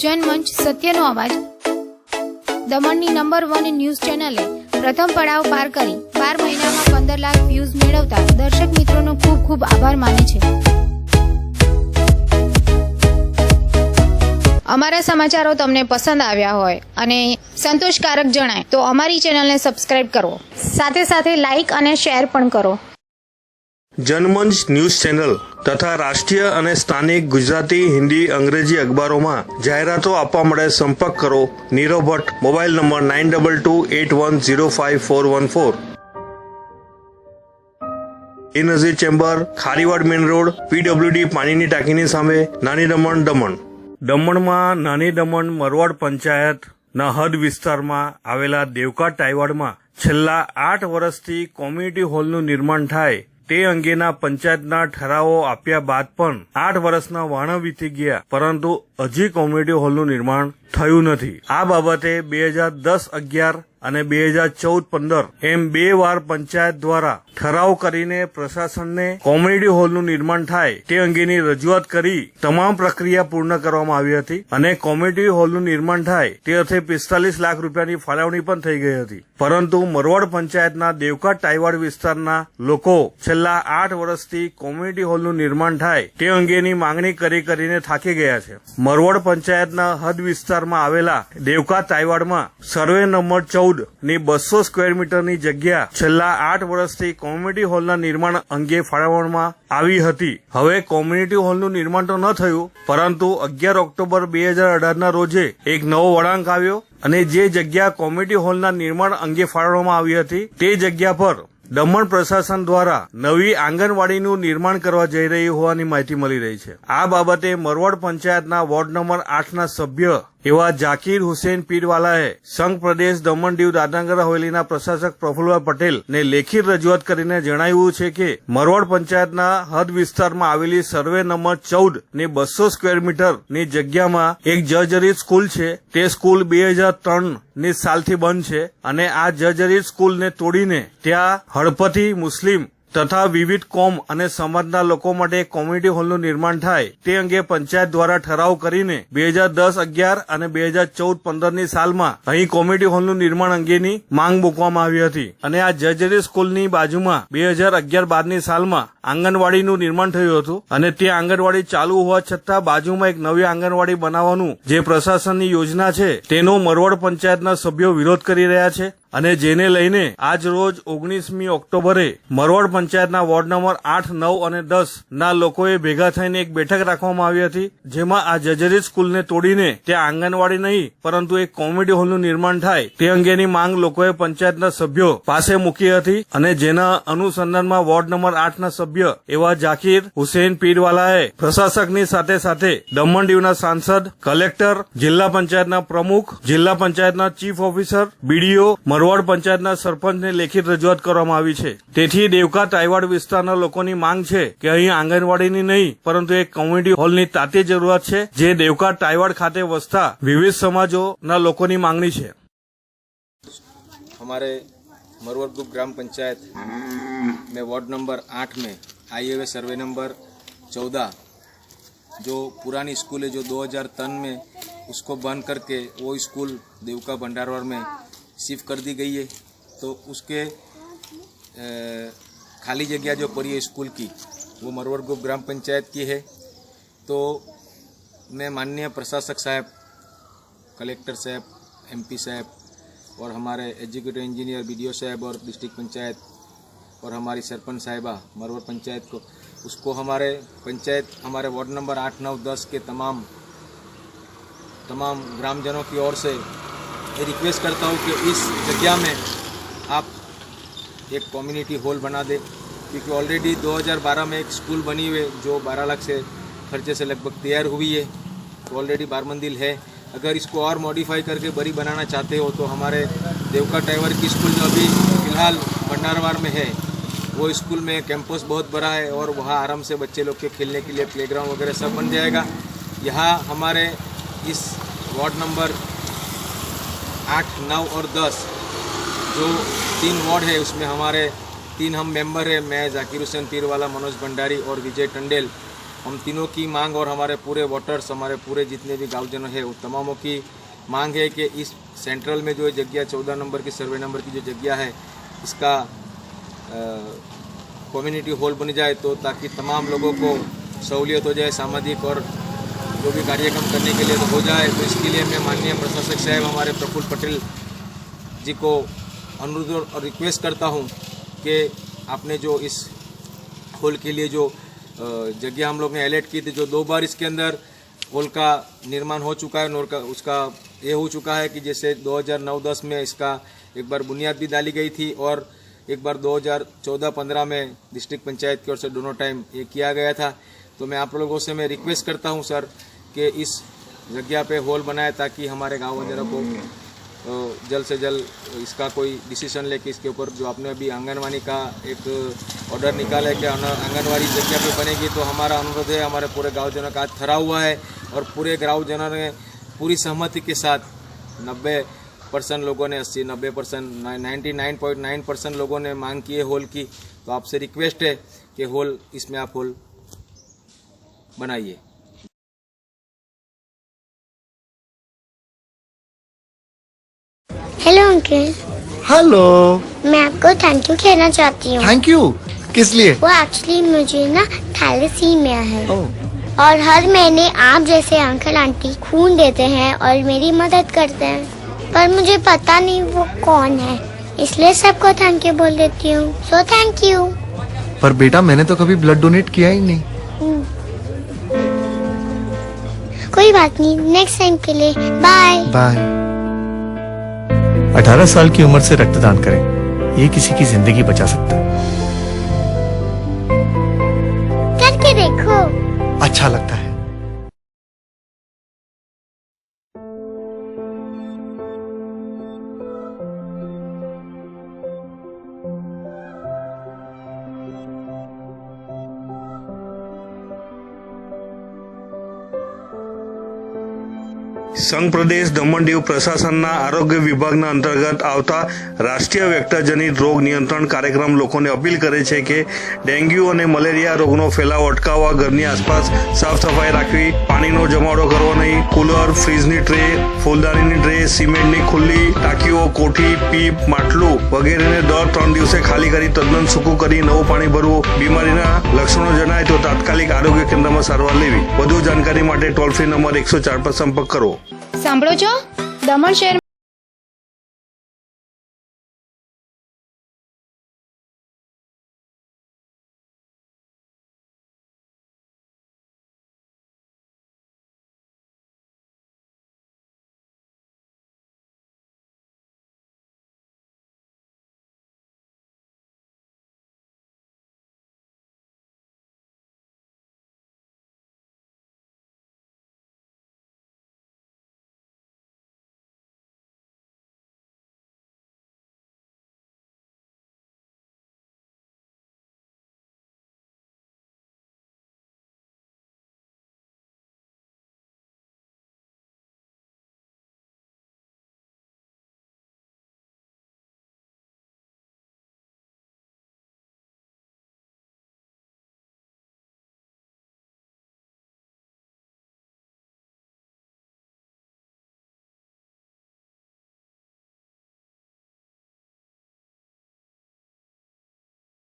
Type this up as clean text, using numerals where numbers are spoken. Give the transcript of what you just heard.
जनमंच सत्यनो अवाज दमणनी number 1 news चेनले प्रथम पड़ाव पार करी 12 महीना में 15 लाख व्यूज मेळवता दर्शक मित्रों खूब खूब आभार माने छे। अमारा समाचारों तमने पसंद आव्या होय अने संतोषकारक जणाय तो अमारी चेनल ने सब्सक्राइब करो, साथे साथे लाइक अने शेर पण करो। जनमंच न्यूज चैनल तथा राष्ट्रीय और स्थानिक गुजराती, हिंदी, अंग्रेजी अखबारों में जाहरातों आपवा माटे संपर्क करो नीरव भट्ट, मोबाइल नंबर 9228105414। ए नजीर चेम्बर, खारीवाड़ मेन रोड, PWD पानी टाँकीनी सामे, नानी दमण दमण। दमण में नानी दमण मरवाड़ पंचायत ना हद विस्तार में आवेला देवका टाईवाड़ में छेल्ला 8 वर्षथी कोम्युनिटी हॉलનું निर्माण થાય તે અંગેના પંચાયતના ઠરાવો આપ્યા બાદ પણ 8 વર્ષના વાણા વીતી ગયા, પરંતુ હજી કોમ્યુનિટી હોલનું નિર્માણ થયું નથી। આ બાબતે 2010-11 અને 2014-15 એમ 2 વાર પંચાયત દ્વારા ઠરાવ કરીને પ્રશાસનને કોમ્યુનિટી હોલનું નિર્માણ થાય તે અંગેની રજૂઆત કરી તમામ પ્રક્રિયા પૂર્ણ કરવામાં આવી હતી અને કોમ્યુનિટી હોલનું નિર્માણ થાય તે અર્થે 45 લાખ રૂપિયાની ફાળવણી પણ થઈ ગઈ હતી, પરંતુ મરવાડ પંચાયતના દેવકા ટાઈવાડ વિસ્તારના લોકો છેલ્લા 8 વર્ષથી કોમ્યુનિટી હોલનું નિર્માણ થાય તે અંગેની માંગણી કરીને થાકી ગયા છે। મરવાડ પંચાયતના હદ વિસ્તારમાં આવેલા દેવકા ટાઈવાડમાં સર્વે નંબર 14 ની 200 સ્ક્વેર મીટરની જગ્યા છેલ્લા 8 વર્ષથી કોમ્યુનિટી હોલના નિર્માણ અંગે ફાળવવામાં આવી હતી। હવે કોમ્યુનિટી હોલનું નિર્માણ તો ન થયું, પરંતુ 11 ઓક્ટોબર 2018ના રોજે એક નવો વળાંક આવ્યો અને જે જગ્યા કોમ્યુનિટી હોલના નિર્માણ અંગે ફાળવવામાં આવી હતી તે જગ્યા પર દમણ પ્રશાસન દ્વારા નવી આંગણવાડીનું નિર્માણ કરવા જઈ રહી હોવાની માહિતી મળી રહી છે। આ બાબતે મરવાડ પંચાયતના વોર્ડ નંબર 8ના સભ્ય એવા જાકીર હુસેન પીરવાલાએ સંઘ પ્રદેશ દમણ દીવ દાદરાનગર હવેલીના પ્રશાસક પ્રફુલ્લભાઈ પટેલ ને લેખિત રજૂઆત કરીને જણાવ્યું છે કે મરવાડ પંચાયતના હદ વિસ્તારમાં આવેલી સર્વે નંબર 14 ની 200 સ્ક્વેર મીટર ની જગ્યામાં એક જર્જરિત સ્કૂલ છે। તે સ્કૂલ 2003 ની સાલથી બંધ છે અને આ જર્જરિત સ્કૂલને તોડીને ત્યાં હળપતિ મુસ્લિમ તથા વિવિધ કોમ અને સમાજના લોકો માટે કોમ્યુનિટી હોલનું નિર્માણ થાય તે અંગે પંચાયત દ્વારા ઠરાવ કરીને 2010-11 અને 2014-15ની સાલમાં અહીં કોમ્યુનિટી હોલનું નિર્માણ અંગેની માંગ મૂકવામાં આવી હતી અને આ જર્જરી સ્કૂલની બાજુમાં 2011-12ની સાલમાં આંગણવાડીનું નિર્માણ થયું હતું અને તે આંગણવાડી ચાલુ હોવા છતાં બાજુમાં એક નવી આંગણવાડી બનાવવાનું જે પ્રશાસનની યોજના છે તેનો મરવાડ પંચાયતના સભ્યો વિરોધ કરી રહ્યા છે અને જેને લઈને આજ રોજ 19મી ઓક્ટોબરે મરવાડ પંચાયતના વોર્ડ નંબર 8, 9 અને 10 ના લોકોએ ભેગા થઈને એક બેઠક રાખવામાં આવી હતી, જેમાં આ જર્જરિત સ્કૂલને તોડીને ત્યાં આંગણવાડી નહીં પરંતુ એક કોમ્યુનિટી હોલનું નિર્માણ થાય તે અંગેની માંગ લોકોએ પંચાયતના સભ્યો પાસે મૂકી હતી અને જેના અનુસંધાનમાં વોર્ડ નંબર 8ના સભ્ય એવા જાકીર હુસેન પીરવાલાએ પ્રશાસકની સાથે સાથે દમણ દીવના સાંસદ, કલેક્ટર, જિલ્લા પંચાયતના પ્રમુખ, જિલ્લા પંચાયતના ચીફ ઓફિસર, BDO, મરવાડ પંચાયતના સરપંચને લેખિત રજૂઆત કરવામાં આવી છે। તેથી દેવકા ટાઈવાડ વિસ્તારના લોકોની માંગ છે કે અહીં આંગણવાડીની નહીં પરંતુ એક કોમ્યુનિટી હોલની તાતી જરૂરિયાત છે, જે દેવકા ટાઈવાડ ખાતે વસતા વિવિધ સમાજોના લોકોની માંગણી છે। हमारे मरवाड़ ग्रुप ग्राम पंचायत में वार्ड नंबर 8 में आई हुए सर्वे नंबर 14 जो पुरानी स्कूल है जो 2003 में उसको बंद करके वो स्कूल देवका भंडारवाड़ में शिफ्ट कर दी गई है, तो उसके खाली जगह जो पड़ी है स्कूल की वो मरवाड़ ग्रुप ग्राम पंचायत की है। तो मैं माननीय प्रशासक साहब, कलेक्टर साहब, MP साहब और हमारे एग्जीक्यूटिव इंजीनियर BDO साहब और डिस्ट्रिक्ट पंचायत और हमारी सरपंच साहिबा मरवाड़ पंचायत को उसको हमारे पंचायत हमारे वार्ड नंबर 8, 9, 10 के तमाम ग्रामजनों की ओर से ये रिक्वेस्ट करता हूँ कि इस जगह में आप एक कम्युनिटी हॉल बना दे, क्योंकि ऑलरेडी 2012 में एक स्कूल बनी हुई है जो 12 लाख से खर्चे से लगभग तैयार हुई है, तो ऑलरेडी 12 मंजिल है। अगर इसको और मॉडिफाई करके बड़ी बनाना चाहते हो तो हमारे देवका टाइवर की स्कूल जो अभी फ़िलहाल भंडारवाड़ में है वो स्कूल में कैंपस बहुत बड़ा है और वहाँ आराम से बच्चे लोग के खेलने के लिए प्लेग्राउंड वगैरह सब बन जाएगा। यहाँ हमारे इस वार्ड नंबर 8, 9 और 10 जो 3 वार्ड है उसमें हमारे 3 हम मेंबर हैं, मैं जाकिर हुसैन पीरवाला, मनोज भंडारी और विजय टंडेल। हम तीनों की मांग और हमारे पूरे वोटर्स, हमारे पूरे जितने भी गाँवजन है, उन तमामों की मांग है कि इस सेंट्रल में जो जगह 14 नंबर की सर्वे नंबर की जो जगह है, इसका कम्युनिटी हॉल बन जाए, तो ताकि तमाम लोगों को सहूलियत हो जाए, सामाजिक और जो भी कार्यक्रम करने के लिए तो हो जाए। तो इसके लिए मैं माननीय प्रशासक साहब हमारे प्रफुल्ल पटेल जी को अनुरोध और रिक्वेस्ट करता हूं कि आपने जो इस हॉल के लिए जो जगह हम लोग ने अलर्ट की थी, जो 2 बार इसके अंदर हॉल का निर्माण हो चुका है और उसका ये हो चुका है कि जैसे 2009-10 में इसका एक बार बुनियाद भी डाली गई थी और एक बार 2014-15 में डिस्ट्रिक्ट पंचायत की ओर से दोनों टाइम ये किया गया था। तो मैं आप लोगों से मैं रिक्वेस्ट करता हूं सर कि इस जगह पे हॉल बनाए, ताकि हमारे गाँव वालों को जल्द से जल्द इसका कोई डिसीजन लेके इसके ऊपर जो आपने अभी आंगनवाड़ी का एक ऑर्डर निकाला है कि आंगनवाड़ी जगह पे बनेगी, तो हमारा अनुरोध है, हमारे पूरे गाँवजनों का आज ठहरा हुआ है और पूरे गाँवजनों ने पूरी सहमति के साथ 90% लोगों ने 80-90% 99.9% लोगों ने मांग की है हॉल की। तो आपसे रिक्वेस्ट है कि हॉल इसमें आप हॉल बनाइए। Hello uncle. हेलो। मैं आपको थैंक यू कहना चाहती हूँ। थैंक यू किस लिए? वो एक्चुअली मुझे ना थैलेसीमिया है ओह। और हर महीने आप जैसे अंकल आंटी खून देते हैं और मेरी मदद करते हैं, पर मुझे पता नहीं वो कौन है, इसलिए सबको थैंक यू बोल देती हूँ। So thank you. पर बेटा मैंने तो कभी ब्लड डोनेट किया ही नहीं। कोई बात नहीं, नेक्स्ट टाइम के लिए बाय बाय। 18 साल की उम्र से रक्तदान करें, ये किसी की जिंदगी बचा सकता है। करके देखो, अच्छा लगता है। સંઘ પ્રદેશ દમણ દીવ પ્રશાસનના આરોગ્ય વિભાગના અંતર્ગત આવતા રાષ્ટ્રીય વેક્ટરજનિત રોગ નિયંત્રણ કાર્યક્રમ લોકોને અપીલ કરે છે કે ડેન્ગ્યુ અને મલેરિયા રોગનો ફેલાવો અટકાવવા ઘરની આસપાસ સાફ સફાઈ રાખવી, પાણીનો જમાવડો કરવો નહીં, કુલર, ફ્રીજની ટ્રે, ફૂલદાનીની ટ્રે, સિમેન્ટની ખુલ્લી ટાંકીઓ, કોઠી, પીપ, માટલું વગેરેને દર 3 દિવસે ખાલી કરી તદ્દન સૂકું કરી નવું પાણી ભરવું, બીમારીના લક્ષણો જણાય તો તાત્કાલિક આરોગ્ય કેન્દ્રમાં સારવાર લેવી। વધુ જાણકારી માટે ટોલ ફ્રી નંબર 104 પર સંપર્ક કરો। સાંભળો છો, દમણ શહેરમાં